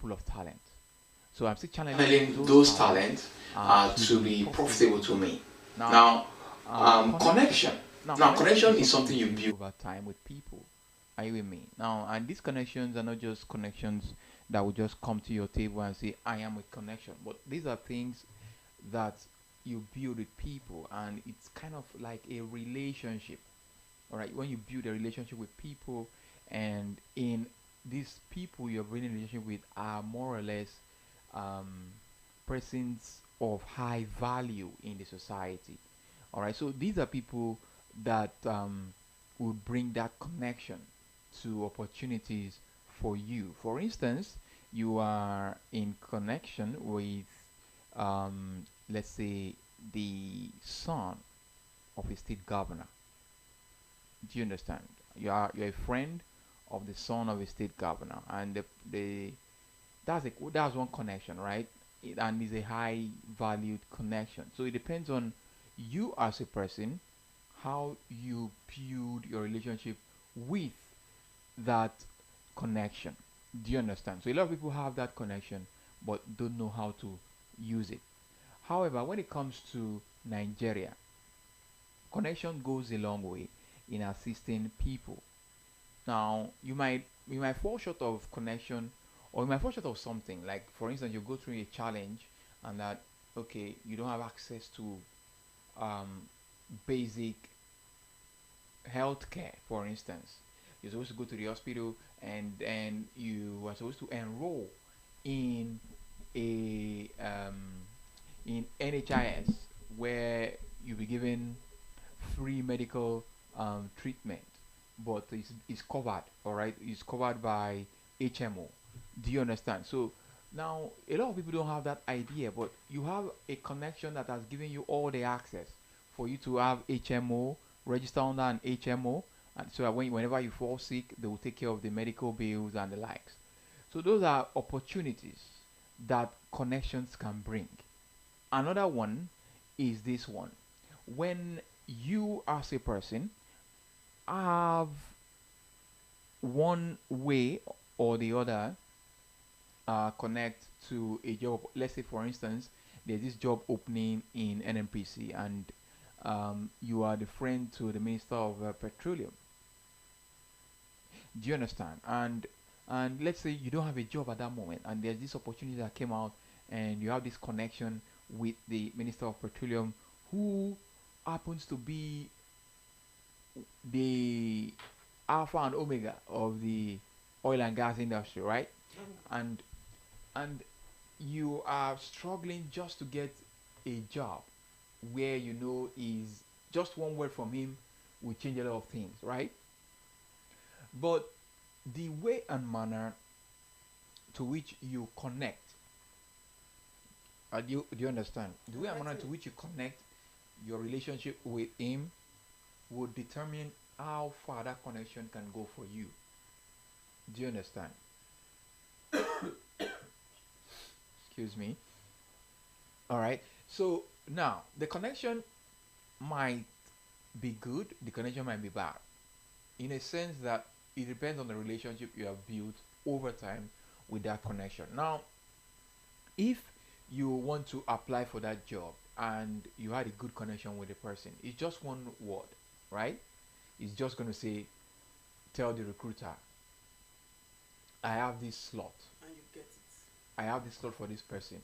pool of talent. So I'm still channeling channeling those those talents talents to to be be profitable profitable to to me. me. Now, Now, connection. connection. Now, Now, connection is connection is something you something you build build. over time with people. Are you with me? Now, and these connections are not just connections that will just come to your table and say, I am a connection. But these are things that you build with people, and it's kind of like a relationship. All right, when you build a relationship with people, and in these people you're building a relationship with are more or less um, persons of high value in the society. All right, so these are people that will bring that connection to opportunities for you. For instance, you are in connection with, let's say, the son of a state governor. Do you understand? You're a friend of the son of a state governor, and the that's one connection, right? And is a high valued connection. So it depends on you as a person, how you build your relationship with that connection. Do you understand? So a lot of people have that connection but don't know how to use it. However, when it comes to Nigeria, connection goes a long way in assisting people. Now, you might fall short of connection, or you might fall short of something. Like for instance, you go through a challenge, and that okay, you don't have access to um, basic health care. For instance, you're supposed to go to the hospital, and you are supposed to enroll in a in NHIS, where you'll be given free medical treatment, but it's covered. All right, it's covered by HMO. Do you understand? So now a lot of people don't have that idea, but you have a connection that has given you all the access for you to have HMO, register under an HMO, and so that whenever you fall sick, they will take care of the medical bills and the likes. So those are opportunities that connections can bring. Another one is this one. When you as a person have one way or the other connect to a job. Let's say, for instance, there's this job opening in NNPC, and you are the friend to the Minister of Petroleum. Do you understand? And let's say you don't have a job at that moment, and there's this opportunity that came out, and you have this connection with the Minister of Petroleum, who happens to be the alpha and omega of the oil and gas industry, right? And and you are struggling just to get a job where you know is just one word from him will change a lot of things, right? But the way and manner to which you connect, do you understand? The way I'm and manner getting to it. which you connect your relationship with him will determine how far that connection can go for you. Do you understand? Excuse me. All right. So now the connection might be good, the connection might be bad, in a sense that it depends on the relationship you have built over time with that connection. Now, if you want to apply for that job and you had a good connection with the person, it's just one word, right? It's just going to say, tell the recruiter, I have this slot. And you get it. I have this slot for this person.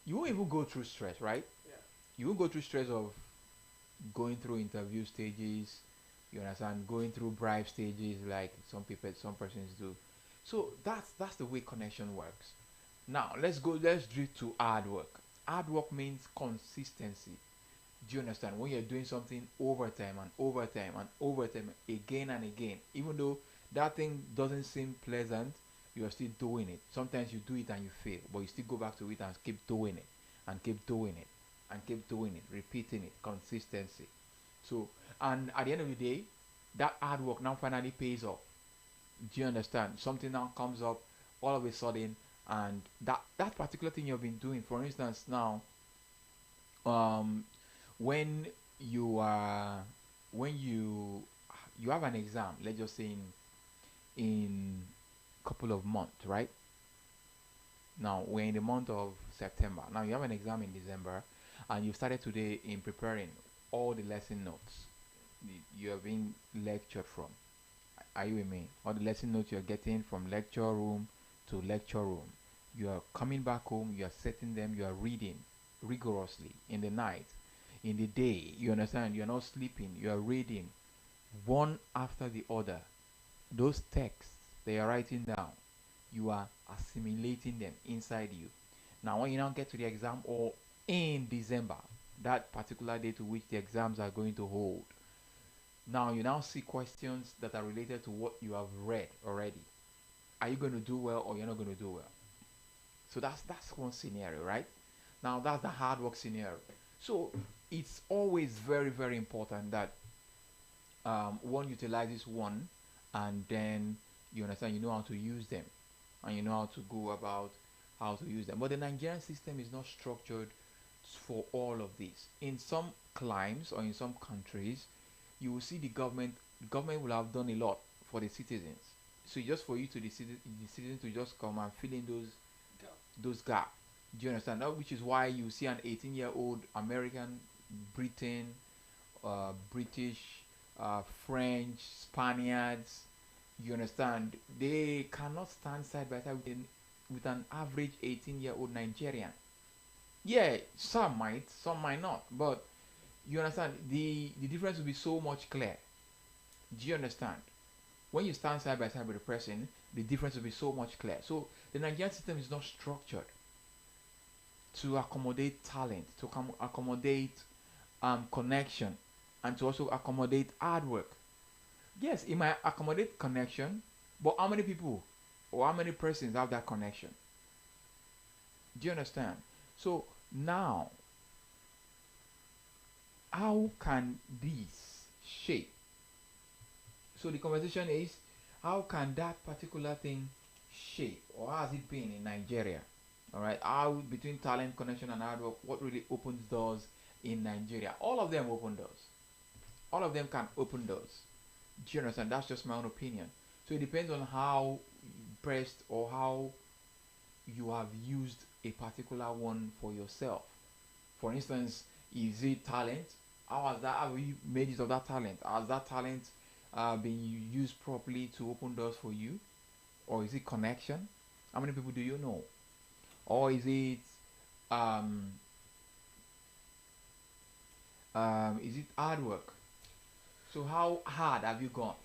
You won't even go through stress, right? Yeah. You won't go through stress of going through interview stages, you understand, going through bribe stages like some persons do. So that's the way connection works. Now let's drift to hard work. Hard work means consistency. Do you understand? When you're doing something over time and over time and over time again and again, even though that thing doesn't seem pleasant, you are still doing it. Sometimes you do it and you fail, but you still go back to it and keep doing it and keep doing it and keep doing it, repeating it, consistency. So, and at the end of the day, that hard work now finally pays off. Do you understand? Something now comes up all of a sudden, and that particular thing you've been doing, for instance, now, um, when you are when you have an exam, let's just say in couple of months, right? Now we're in the month of September. Now you have an exam in December, and you started today in preparing all the lesson notes you are being lectured from. Are you with me? All the lesson notes you're getting from lecture room to lecture room. You are coming back home, you are setting them, you are reading rigorously in the night, in the day. You understand? You're not sleeping, you are reading one after the other. Those texts they are writing down, you are assimilating them inside you. Now, when you now get to the exam or in December, that particular day to which the exams are going to hold, now you now see questions that are related to what you have read already. Are you going to do well or you're not going to do well? So that's one scenario, right? Now that's the hard work scenario. So it's always very very important that one utilizes one, and then you understand you know how to use them, and you know how to go about how to use them. But the Nigerian system is not structured for all of this. In some climes or in some countries, you will see the government will have done a lot for the citizens. So just for you to the citizen to just come and fill in those gaps. Do you understand? That which is why you see an 18-year-old American, Britain, British, French, Spaniards. You understand? They cannot stand side by side with an average 18-year-old Nigerian. Yeah, some might not, but you understand the difference will be so much clear. Do you understand? When you stand side by side with a person, the difference will be so much clear. So the Nigerian system is not structured to accommodate talent, to accommodate connection, and to also accommodate hard work. Yes, it might accommodate connection, but how many people or how many persons have that connection? Do you understand? So now, how can this shape? So the conversation is, how can that particular thing shape, or how has it been in Nigeria? All right, how between talent, connection, and hard work, what really opens doors in Nigeria? All of them open doors. All of them can open doors. Do you understand? That's just my own opinion. So it depends on how pressed or how you have used a particular one for yourself. For instance, is it talent? How has that? How have you made use of that talent? Has that talent been used properly to open doors for you, or is it connection? How many people do you know? Or um, is it hard work? So how hard have you gone?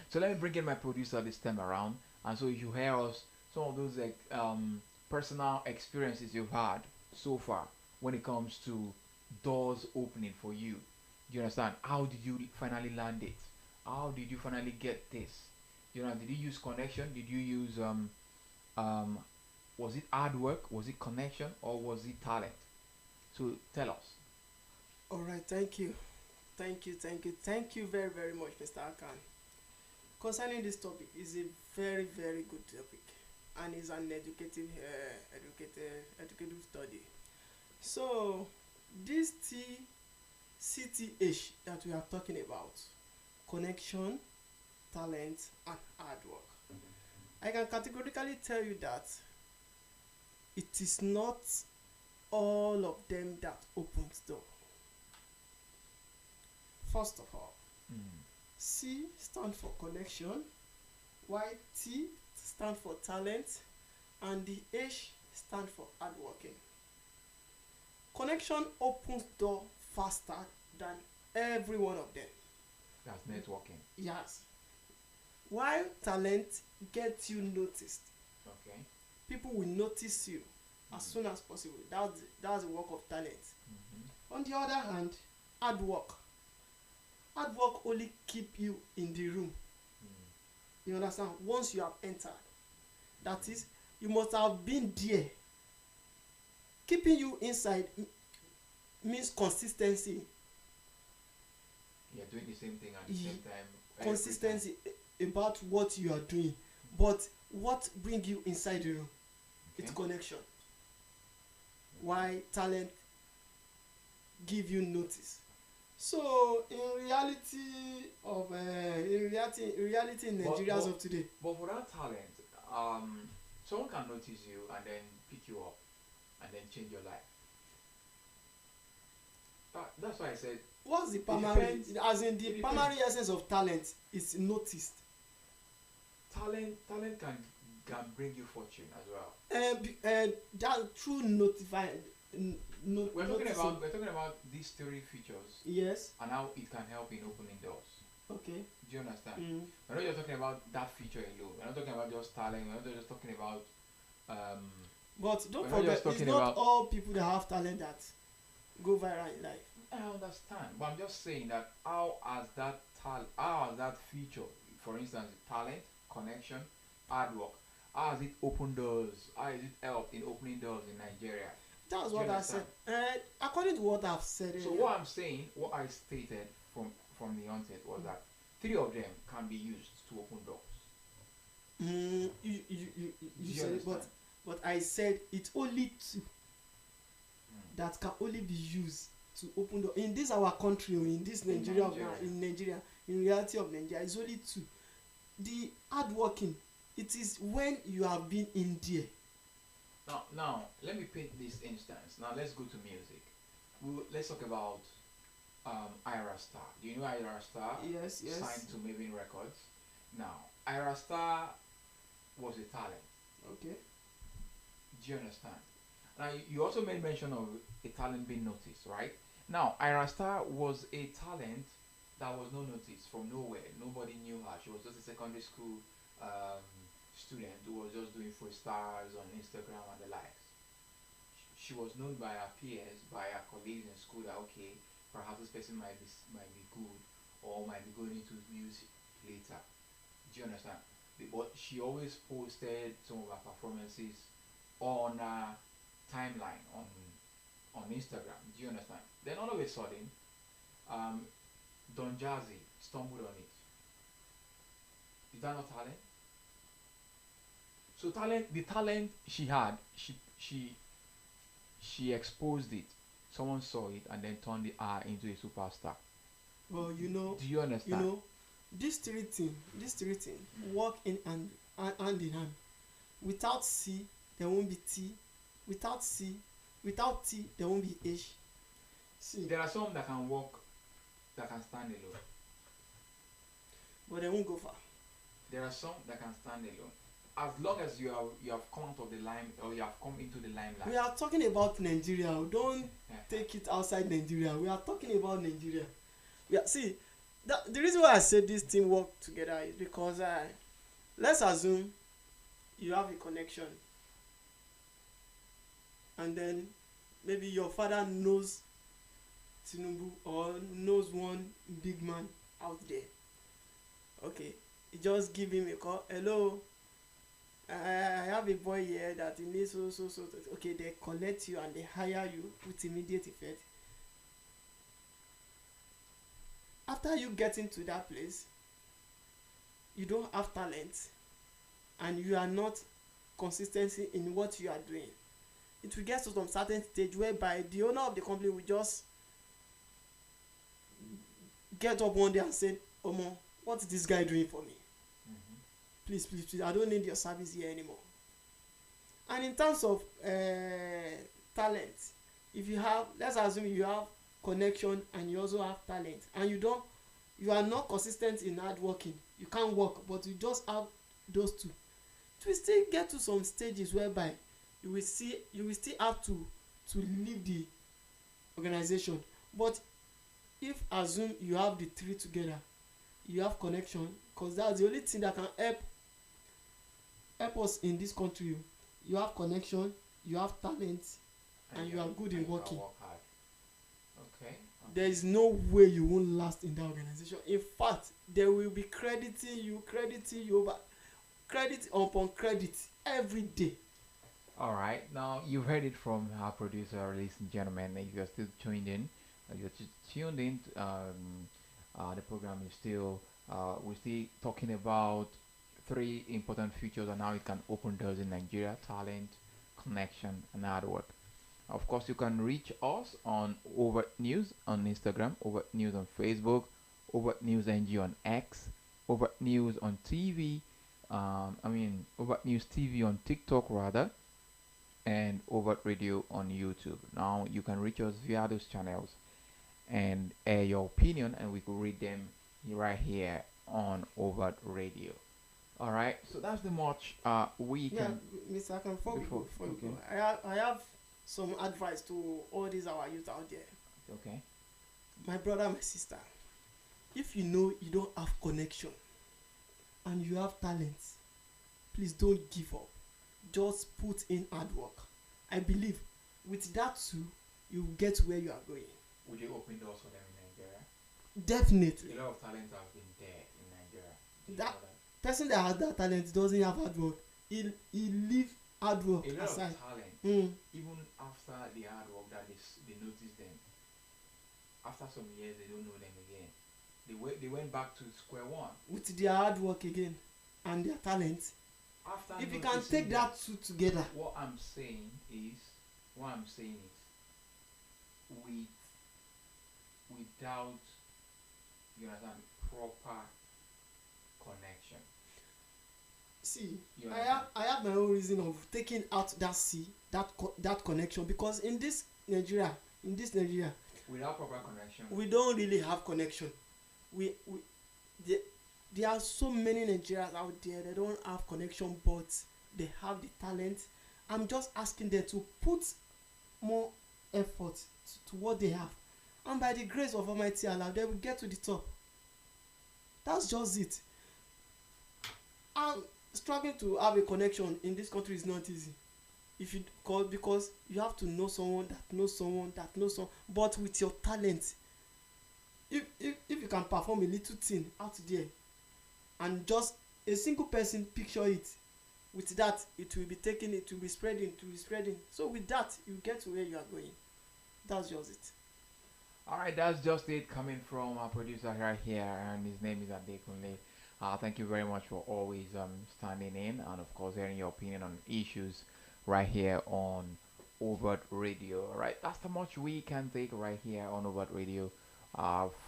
So let me bring in my producer this time around, and so you hear us some of those like personal experiences you've had so far when it comes to doors opening for you. Do you understand? How did you finally land it? How did you finally get this? You know, did you use connection? Did you use um was it hard work? Was it connection, or was it talent? So tell us. All right, thank you. Thank you very, very much, Mr. Akan. Concerning this topic, is a very, very good topic and is an educative study. So, this CTH that we are talking about, connection, talent, and hard work, I can categorically tell you that it is not all of them that opens door. First of all, Mm. C stand for connection, while T stand for talent, and the H stand for hardworking. Connection opens door faster than every one of them. That's networking. Yes. While talent gets you noticed, Okay. people will notice you as soon as possible. That's the work of talent. Mm-hmm. On the other hand, hard work. Hard work only keep you in the room. You understand? Once you have entered, that is, you must have been there. Keeping you inside means consistency. You're doing the same thing at the same time. Consistency about what you are doing, but what bring you inside the room? Okay. It's connection. Why talent give you notice? So in reality in Nigeria as of today. But for that talent, someone can notice you and then pick you up and then change your life. That's why I said What's the it primary, depends. as in the It primary depends. essence of talent is noticed? Talent can bring you fortune as well. That through notifying, noticing. We're talking about these three features Yes. and how it can help in opening doors. Okay. Do you understand? Mm. We're not just talking about that feature alone. We're not talking about just talent. We're not just talking about um. But don't We're not just forget, it's talking not about. all people that have talent that go viral in life. I understand, but I'm just saying that how has that feature, for instance, talent, connection, hard work, how has it opened doors? How has it helped in opening doors in Nigeria? That's Do you what I said. understand? According to what I've said So earlier. what I'm saying, what I stated from the onset was that three of them can be used to open doors. You Do you said it, understand? but I said it's only two Mm. that can only be used to open door in this our country, or in this In Nigeria, Nigeria. in Nigeria, in reality of Nigeria, it's only two. The hard working, it is when you have been in there. Now, let me paint this instance. Now, let's go to music. Let's talk about Ira Star. Do you know Ira Star? Yes, yes. Signed to Maven Records. Now, Ira Star was a talent. Okay. Do you understand? Now, you also made mention of a talent being noticed, right? Now, Ira Star was a talent that was not noticed from nowhere. Nobody knew her. She was just a secondary school um, student who was just doing freestyles on Instagram and the likes. She was known by her peers, by her colleagues in school that okay, perhaps this person might be good or might be going into music later. Do you understand? But she always posted some of her performances on her timeline on Instagram. Do you understand? Then all of a sudden, um, Don Jazzy stumbled on it. Is that not talent? So the talent she had, she exposed it. Someone saw it and then turned her into a superstar. Well, Do you understand? these three things work in hand in hand. Without C, there won't be T. Without T, there won't be H. See, There are some that can work, that can stand alone. but they won't go far. There are some that can stand alone. As long as you have come out of the lime or you have come into the limelight. We are talking about Nigeria. Don't take it outside Nigeria. We are talking about Nigeria. See, the reason why I said this thing work together is because let's assume you have a connection, and then maybe your father knows Tinubu or knows one big man out there. Okay, you just give him a call. Hello, I have a boy here that he needs so. Okay, they collect you and they hire you with immediate effect. After you get into that place, you don't have talent and you are not consistency in what you are doing. It will get to some certain stage whereby the owner of the company will just get up one day and say, Omo, what is this guy doing for me? Please, I don't need your service here anymore. And in terms of talent, if you have, let's assume you have connection and you also have talent, and you are not consistent in hard working, you can't work, but you just have those two, it will still get to some stages whereby you will still have to leave the organization. But if assume you have the three together, you have connection, because that's the only thing that can help us in this country. You have connection, you have talent, and you are good in working. Work hard. Okay. There is no way you won't last in that organization. In fact, they will be crediting you over credit upon credit every day. All right. Now you've heard it from our producer, ladies and gentlemen. If you're still tuned in, tuned in. The program is still we're still talking about three important features and how it can open doors in Nigeria: talent, connection, and hard work. Of course, you can reach us on Overt News on Instagram, Overt News on Facebook, Overt News NG on X, Overt News on TV, Overt News TV on TikTok rather, and Overt Radio on YouTube. Now you can reach us via those channels and air your opinion, and we could read them right here on Overt Radio. All right, so that's the much we Yeah, can Mr. Akan, before we go, before. Okay, I have some advice to all these our youth out there. okay. My brother, my sister, if you know you don't have connection and you have talent, please don't give up. Just put in hard work. I believe with that too, you will get where you are going. Would you open doors for them in Nigeria? Definitely. A lot of talent have been there in Nigeria. Do you That know that? person that has that talent doesn't have hard work. He leave hard work A lot aside. of talent, Mm. even after the hard work that they notice them, after some years they don't know them again. They went back to square one. With their hard work again and their talent. After If you can noticing take that two together, what I'm saying is, with without, you understand, proper connection. see, You I understand? have my own reason of taking out that that connection, because in this Nigeria, Without proper connection, we don't really have connection. We there, there are so many Nigerians out there, they don't have connection, but they have the talent. I'm just asking them to put more effort to what they have, and by the grace of Almighty Allah, they will get to the top. That's just it. And struggling to have a connection in this country is not easy. If you call, because you have to know someone that knows someone that knows someone, but with your talent, if you can perform a little thing out there and just a single person picture it, with that it will be taken, it will be spreading, so with that you get to where you are going. That's just it. all right, that's just it coming from our producer right here, and his name is Adekunle. Thank you very much for always standing in and of course hearing your opinion on issues right here on Overt Radio. All right, that's how much we can take right here on Overt Radio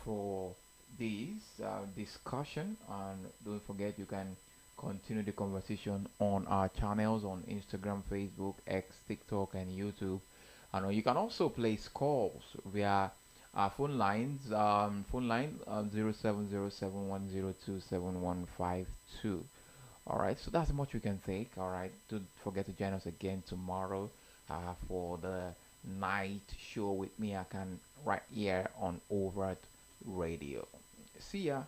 for this discussion. And don't forget, you can continue the conversation on our channels on Instagram, Facebook, X, TikTok, and YouTube. And you can also place calls via phone lines. Phone line 070710275152. All right, so that's how much we can take. All right, don't forget to join us again tomorrow for the night show with me. I can right here on Overt Radio. See ya.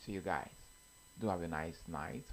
See you guys. Do have a nice night.